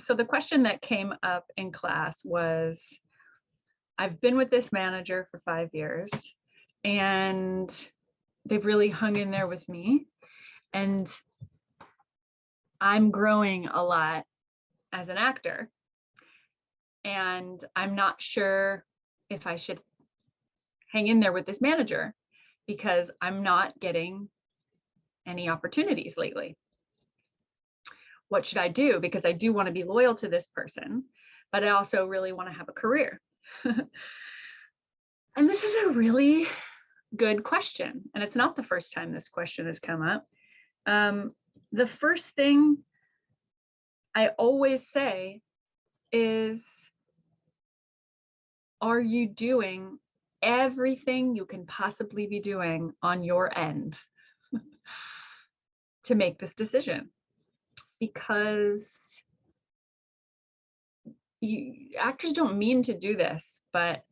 So the question that came up in class was, I've been with this manager for 5 years and they've really hung in there with me, and I'm growing a lot as an actor, and I'm not sure if I should hang in there with this manager because I'm not getting any opportunities lately. What should I do? Because I do want to be loyal to this person, but I also really want to have a career. And this is a really good question. And it's not the first time this question has come up. The first thing I always say is, are you doing everything you can possibly be doing on your end to make this decision? Because actors don't mean to do this, but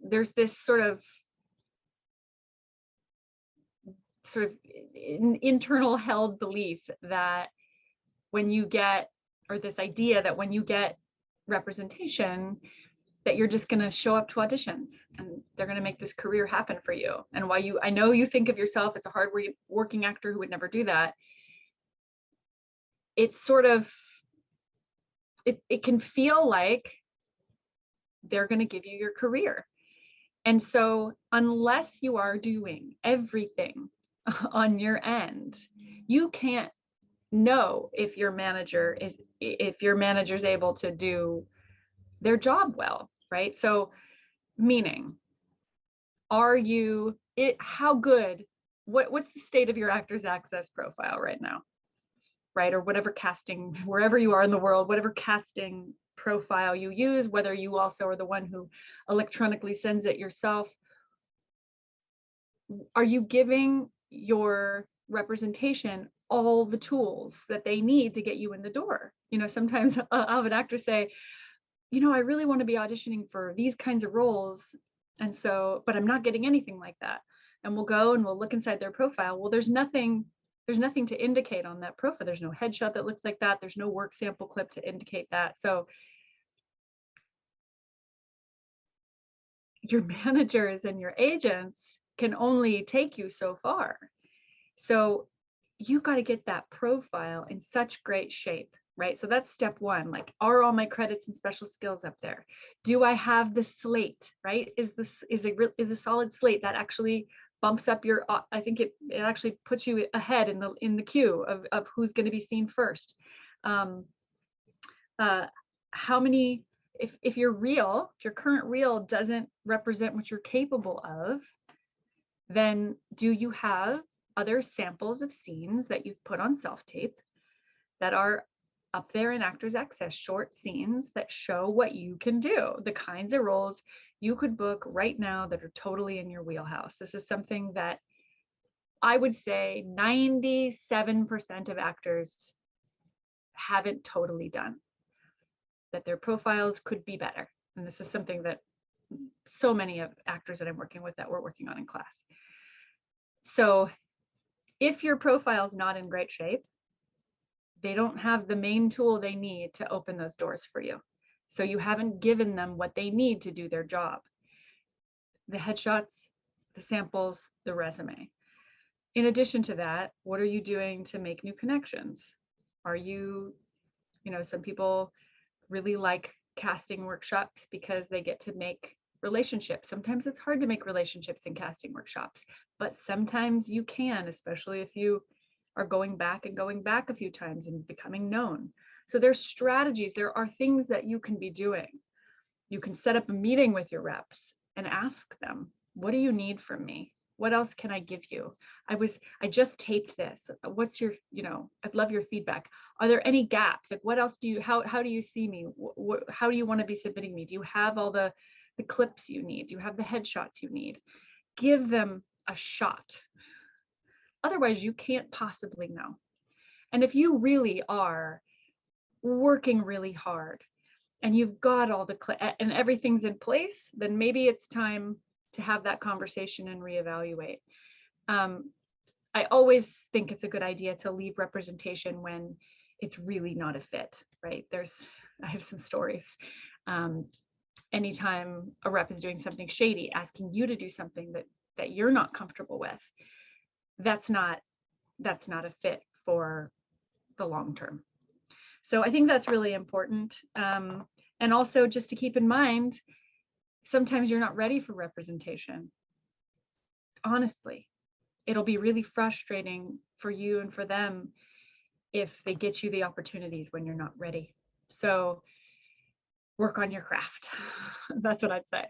there's this sort of internal held belief that when you get, or this idea that when you get representation, that you're just going to show up to auditions and they're going to make this career happen for you. And while I know you think of yourself as a hard working actor who would never do that, it's sort of, it can feel like they're going to give you your career. And so unless you are doing everything on your end, you can't know if your manager's able to do their job well, right? So meaning, how good, what's the state of your Actors Access profile right now, right? Or whatever casting, wherever you are in the world, whatever casting profile you use, whether you also are the one who electronically sends it yourself, are you giving your representation all the tools that they need to get you in the door? You know, sometimes I'll have an actor say, you know, I really want to be auditioning for these kinds of roles, and so, but I'm not getting anything like that. And we'll go and we'll look inside their profile. Well, there's nothing to indicate on that profile. There's no headshot that looks like that. There's no work sample clip to indicate that. So your managers and your agents can only take you so far. So you got to get that profile in such great shape, right? So that's step one. Like, are all my credits and special skills up there? Do I have the slate, right? Is a solid slate that actually bumps up your, I think it actually puts you ahead in the queue of who's going to be seen first. How many, if your current reel doesn't represent what you're capable of, then do you have other samples of scenes that you've put on self-tape that are up there in Actors Access, short scenes that show what you can do, the kinds of roles you could book right now that are totally in your wheelhouse? This is something that I would say 97% of actors haven't totally done, that their profiles could be better. And this is something that so many of actors that I'm working with that we're working on in class. So if your profile is not in great shape, they don't have the main tool they need to open those doors for you. So you haven't given them what they need to do their job: the headshots, the samples, the resume. In addition to that, what are you doing to make new connections? Are you, some people really like casting workshops because they get to make relationships. Sometimes it's hard to make relationships in casting workshops, but sometimes you can, especially if you are going back a few times and becoming known. So there's strategies, there are things that you can be doing. You can set up a meeting with your reps and ask them, what do you need from me? What else can I give you? I just taped this. What's your, I'd love your feedback. Are there any gaps? Like, what else how do you see me? How do you want to be submitting me? Do you have all the clips you need? Do you have the headshots you need? Give them a shot. Otherwise, you can't possibly know. And if you really are working really hard and you've got all the and everything's in place, then maybe it's time to have that conversation and reevaluate. I always think it's a good idea to leave representation when it's really not a fit, right? I have some stories. Um, Anytime a rep is doing something shady, asking you to do something that you're not comfortable with, that's not a fit for the long term. So I think that's really important. And also just to keep in mind, sometimes you're not ready for representation. Honestly, it'll be really frustrating for you and for them if they get you the opportunities when you're not ready. So work on your craft. That's what I'd say.